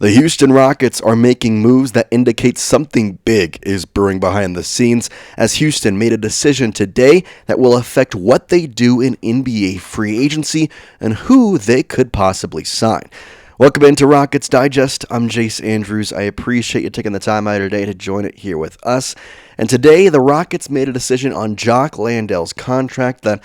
The Houston Rockets are making moves that indicate something big is brewing behind the scenes, as Houston made a decision today that will affect what they do in NBA free agency and who they could possibly sign. Welcome into Rockets Digest. I'm Jace Andrews. I appreciate you taking the time out of your day to join it here with us. And today, the Rockets made a decision on Jock Landale's contract that,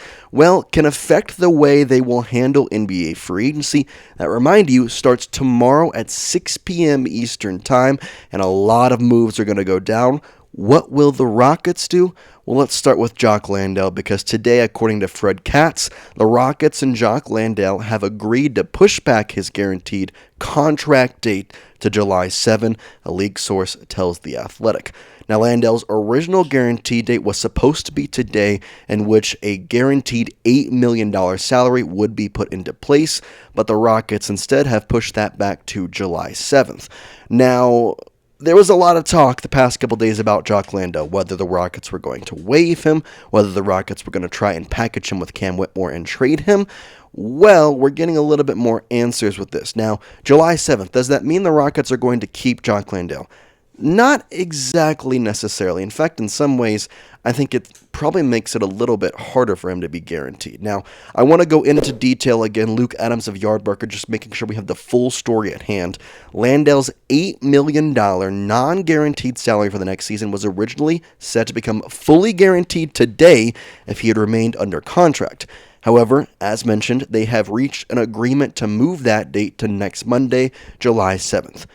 can affect the way they will handle NBA free agency. That, remind you, starts tomorrow at 6 p.m. Eastern Time, and a lot of moves are going to go down. What will the Rockets do? Well, let's start with Jock Landale, because today, according to Fred Katz, the Rockets and Jock Landale have agreed to push back his guaranteed contract date to July 7, a league source tells The Athletic. Now, Landale's original guarantee date was supposed to be today, in which a guaranteed $8 million salary would be put into place, but the Rockets instead have pushed that back to July 7th. Now, there was a lot of talk the past couple days about Jock Landale, whether the Rockets were going to waive him, whether the Rockets were going to try and package him with Cam Whitmore and trade him. Well, we're getting a little bit more answers with this. Now, July 7th, does that mean the Rockets are going to keep Jock Landale? Not exactly necessarily. In fact, in some ways, I think it probably makes it a little bit harder for him to be guaranteed. Now, I want to go into detail again. Luke Adams of Yardbarker, just making sure we have the full story at hand. Landale's $8 million non-guaranteed salary for the next season was originally set to become fully guaranteed today if he had remained under contract. However, as mentioned, they have reached an agreement to move that date to next Monday, July 7th.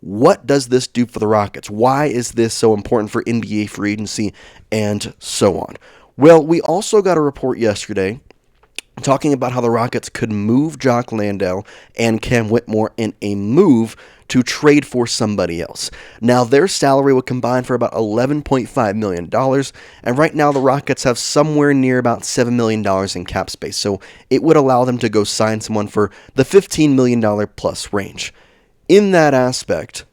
What does this do for the Rockets? Why is this so important for NBA free agency and so on? Well, we also got a report yesterday talking about how the Rockets could move Jock Landale and Cam Whitmore in a move to trade for somebody else. Now, their salary would combine for about $11.5 million, and right now the Rockets have somewhere near about $7 million in cap space, so it would allow them to go sign someone for the $15 million plus range. In that aspect,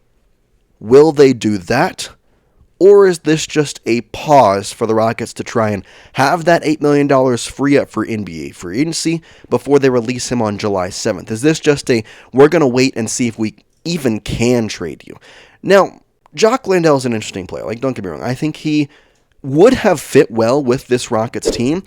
will they do that? Or is this just a pause for the Rockets to try and have that $8 million free up for NBA free agency before they release him on July 7th? Is this just we're going to wait and see if we even can trade you? Now, Jock Landale is an interesting player. Don't get me wrong. I think he would have fit well with this Rockets team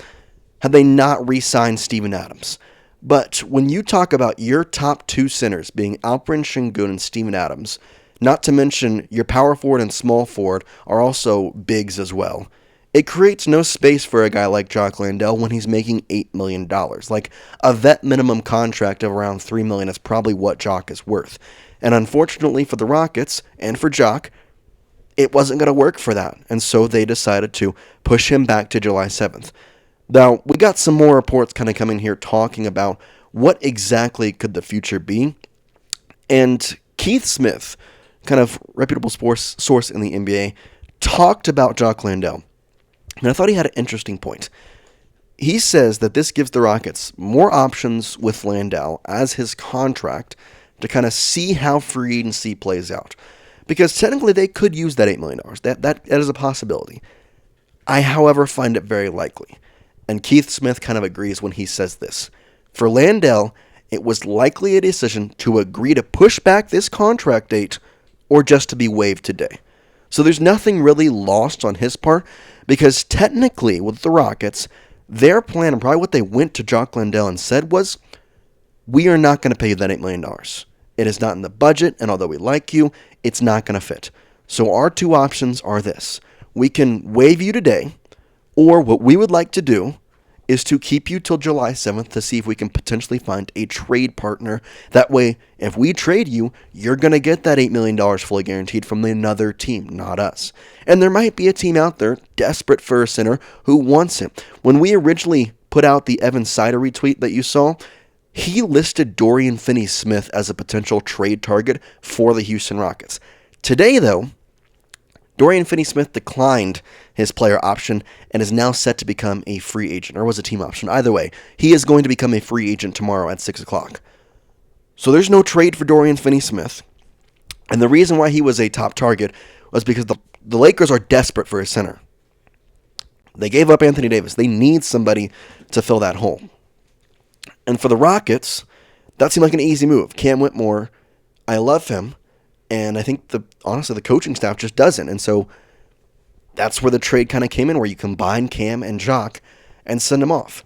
had they not re-signed Steven Adams. But when you talk about your top two centers being Alperen Şengün and Steven Adams, not to mention your power forward and small forward are also bigs as well, it creates no space for a guy like Jock Landale when he's making $8 million. A vet minimum contract of around $3 million is probably what Jock is worth. And unfortunately for the Rockets and for Jock, it wasn't going to work for that. And so they decided to push him back to July 7th. Now, we got some more reports kind of coming here talking about what exactly could the future be. And Keith Smith, kind of reputable sports source in the NBA, talked about Jock Landale. And I thought he had an interesting point. He says that this gives the Rockets more options with Landale as his contract to kind of see how free agency plays out. Because technically they could use that $8 million. That is a possibility. I, however, find it very likely. And Keith Smith kind of agrees when he says this. For Landale, it was likely a decision to agree to push back this contract date or just to be waived today. So there's nothing really lost on his part, because technically with the Rockets, their plan and probably what they went to Jock Landale and said was, we are not going to pay you that $8 million. It is not in the budget, and although we like you, it's not going to fit. So our two options are this. We can waive you today, or what we would like to do is to keep you till July 7th to see if we can potentially find a trade partner. That way, if we trade you, you're going to get that $8 million fully guaranteed from another team, not us. And there might be a team out there desperate for a center who wants him. When we originally put out the Evan Sider retweet that you saw, he listed Dorian Finney-Smith as a potential trade target for the Houston Rockets. Today, though, Dorian Finney-Smith declined his player option and is now set to become a free agent, or was a team option. Either way, he is going to become a free agent tomorrow at 6 o'clock. So there's no trade for Dorian Finney-Smith. And the reason why he was a top target was because the Lakers are desperate for a center. They gave up Anthony Davis. They need somebody to fill that hole. And for the Rockets, that seemed like an easy move. Cam Whitmore, I love him, And I think honestly the coaching staff just doesn't. And so that's where the trade kind of came in, where you combine Cam and Jock and send them off.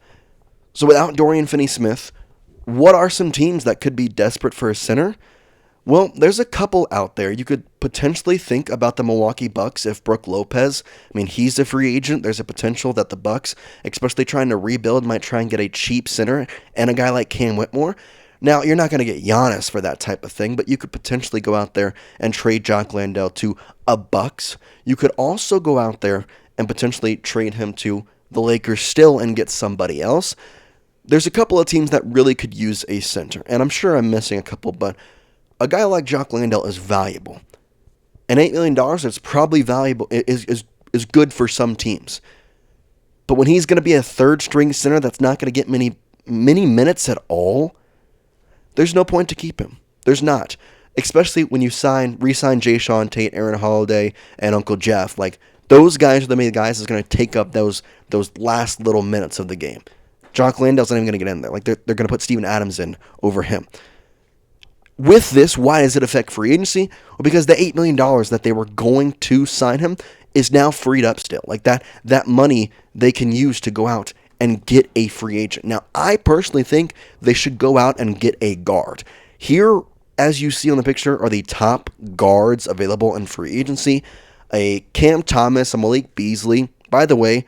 So without Dorian Finney-Smith, what are some teams that could be desperate for a center? Well, there's a couple out there. You could potentially think about the Milwaukee Bucks if Brook Lopez, he's a free agent. There's a potential that the Bucks, especially trying to rebuild, might try and get a cheap center and a guy like Cam Whitmore. Now, you're not going to get Giannis for that type of thing, but you could potentially go out there and trade Jock Landale to a Bucks. You could also go out there and potentially trade him to the Lakers still and get somebody else. There's a couple of teams that really could use a center, and I'm sure I'm missing a couple, but a guy like Jock Landale is valuable. And $8 million is probably valuable, is good for some teams. But when he's going to be a third-string center that's not going to get many minutes at all, there's no point to keep him. There's not. Especially when you re-sign Jason Tate, Aaron Holiday, and Uncle Jeff. Like, those guys are the main guys that's going to take up those last little minutes of the game. Jock Landale's not even going to get in there. Like, they're going to put Steven Adams in over him. With this, why does it affect free agency? Well, because the $8 million that they were going to sign him is now freed up still. Like that money they can use to go out and get a free agent. Now, I personally think they should go out and get a guard. Here, as you see on the picture, are the top guards available in free agency. A Cam Thomas, a Malik Beasley. By the way,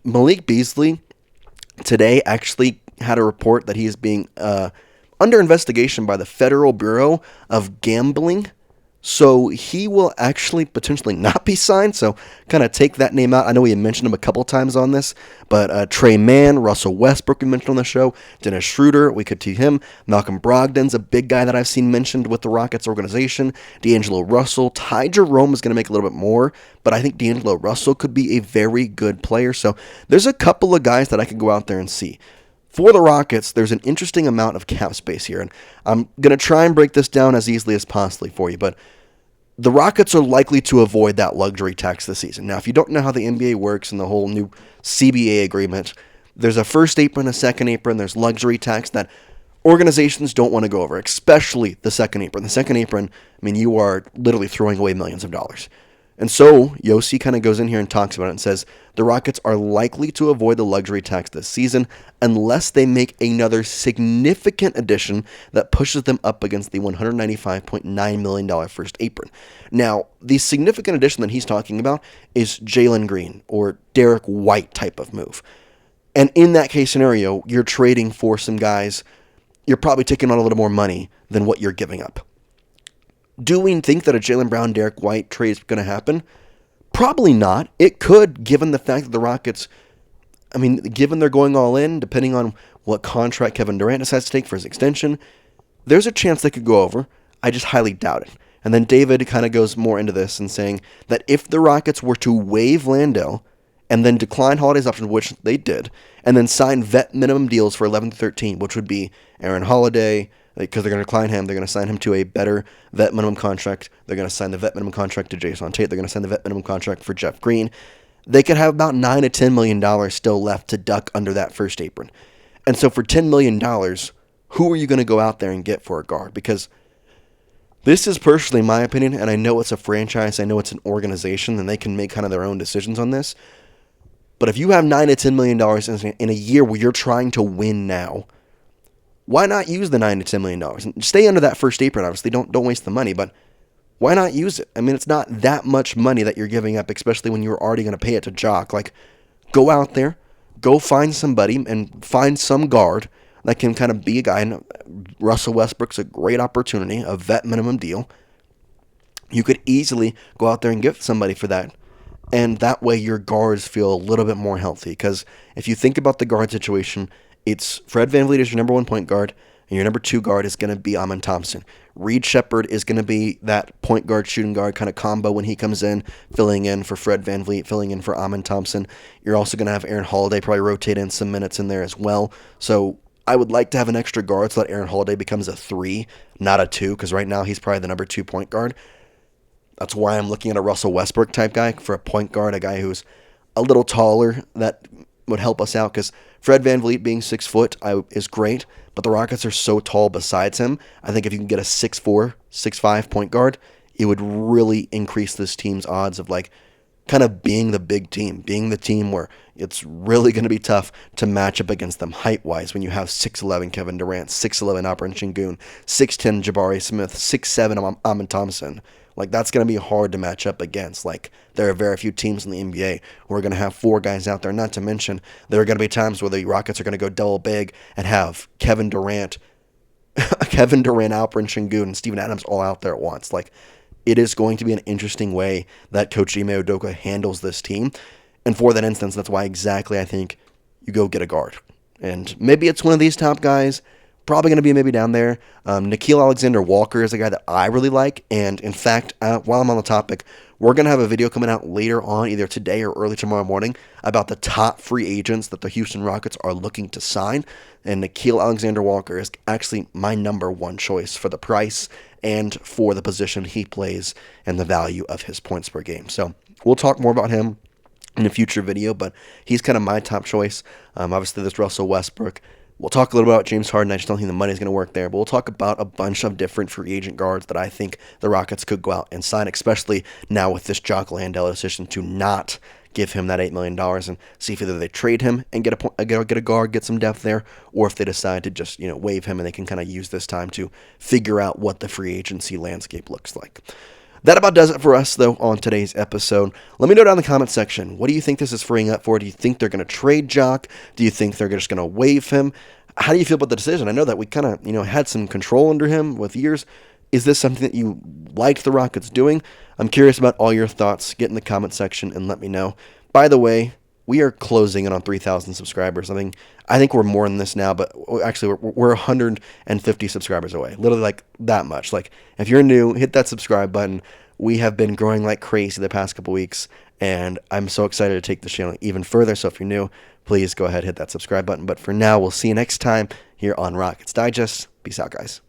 Malik Beasley today actually had a report that he is being under investigation by the Federal Bureau of Gambling. So he will actually potentially not be signed. So kind of take that name out. I know we had mentioned him a couple times on this, but Trey Mann, Russell Westbrook we mentioned on the show, Dennis Schroeder, we could see him. Malcolm Brogdon's a big guy that I've seen mentioned with the Rockets organization. D'Angelo Russell. Ty Jerome is going to make a little bit more, but I think D'Angelo Russell could be a very good player. So there's a couple of guys that I could go out there and see. For the Rockets, there's an interesting amount of cap space here, and I'm going to try and break this down as easily as possibly for you, but the Rockets are likely to avoid that luxury tax this season. Now, if you don't know how the NBA works and the whole new CBA agreement, there's a first apron, a second apron, there's luxury tax that organizations don't want to go over, especially the second apron. The second apron, you are literally throwing away millions of dollars. And so, Yossi kind of goes in here and talks about it and says, the Rockets are likely to avoid the luxury tax this season unless they make another significant addition that pushes them up against the $195.9 million first apron. Now, the significant addition that he's talking about is Jalen Green or Derek White type of move. And in that case scenario, you're trading for some guys, you're probably taking on a little more money than what you're giving up. Do we think that a Jaylen Brown, Derek White trade is going to happen? Probably not. It could, given the fact that the Rockets, given they're going all in, depending on what contract Kevin Durant decides to take for his extension, there's a chance they could go over. I just highly doubt it. And then David kind of goes more into this and saying that if the Rockets were to waive Landale and then decline Holiday's option, which they did, and then sign vet minimum deals for 11 to 13, which would be Aaron Holiday, because they're going to decline him, they're going to sign him to a better vet minimum contract. They're going to sign the vet minimum contract to Jason Tate. They're going to sign the vet minimum contract for Jeff Green. They could have about $9 to $10 million still left to duck under that first apron. And so for $10 million, who are you going to go out there and get for a guard? Because this is personally my opinion, and I know it's a franchise, I know it's an organization, and they can make kind of their own decisions on this. But if you have $9 to $10 million in a year where you're trying to win now, why not use the $9 to $10 million? And stay under that first apron, obviously. Don't waste the money, but why not use it? It's not that much money that you're giving up, especially when you're already going to pay it to Jock. Like, go out there, go find somebody, and find some guard that can kind of be a guy. And Russell Westbrook's a great opportunity, a vet minimum deal. You could easily go out there and get somebody for that. And that way your guards feel a little bit more healthy. Because if you think about the guard situation, it's Fred VanVleet is your number one point guard, and your number two guard is going to be Amen Thompson. Reed Shepherd is going to be that point guard, shooting guard kind of combo when he comes in, filling in for Fred VanVleet, filling in for Amen Thompson. You're also going to have Aaron Holiday probably rotate in some minutes in there as well. So I would like to have an extra guard so that Aaron Holiday becomes a 3, not a 2, because right now he's probably the number 2 point guard. That's why I'm looking at a Russell Westbrook type guy for a point guard, a guy who's a little taller that would help us out, because Fred VanVleet being 6 foot is great, but the Rockets are so tall besides him. I think if you can get a 6'4", 6'5" point guard, it would really increase this team's odds of like kind of being the big team, being the team where it's really going to be tough to match up against them height-wise when you have 6'11 Kevin Durant, 6'11 Alperen Şengün, 6'10 Jabari Smith, 6'7 Amin Thompson. Like, that's going to be hard to match up against. Like, there are very few teams in the NBA who are going to have 4 guys out there. Not to mention, there are going to be times where the Rockets are going to go double big and have Kevin Durant, Alperen Şengün, and Steven Adams all out there at once. Like, it is going to be an interesting way that Coach Ime Udoka handles this team. And for that instance, that's why exactly I think you go get a guard. And maybe it's one of these top guys. Probably going to be maybe down there. Nickeil Alexander-Walker is a guy that I really like. And in fact, while I'm on the topic, we're going to have a video coming out later on, either today or early tomorrow morning, about the top free agents that the Houston Rockets are looking to sign. And Nickeil Alexander-Walker is actually my number one choice for the price and for the position he plays and the value of his points per game. So we'll talk more about him in a future video, but he's kind of my top choice. Obviously, there's Russell Westbrook. We'll talk a little bit about James Harden. I just don't think the money's going to work there. But we'll talk about a bunch of different free agent guards that I think the Rockets could go out and sign, especially now with this Jock Landale decision to not give him that $8 million and see if either they trade him and get a guard, get some depth there, or if they decide to just waive him and they can kind of use this time to figure out what the free agency landscape looks like. That about does it for us, though, on today's episode. Let me know down in the comment section, what do you think this is freeing up for? Do you think they're going to trade Jock? Do you think they're just going to waive him? How do you feel about the decision? I know that we kind of, had some control under him with years. Is this something that you liked the Rockets doing? I'm curious about all your thoughts. Get in the comment section and let me know. By the way, we are closing in on 3,000 subscribers. I think we're more than this now, but actually we're 150 subscribers away. Literally like that much. Like, if you're new, hit that subscribe button. We have been growing like crazy the past couple weeks, and I'm so excited to take this channel even further. So if you're new, please go ahead, hit that subscribe button. But for now, we'll see you next time here on Rockets Digest. Peace out, guys.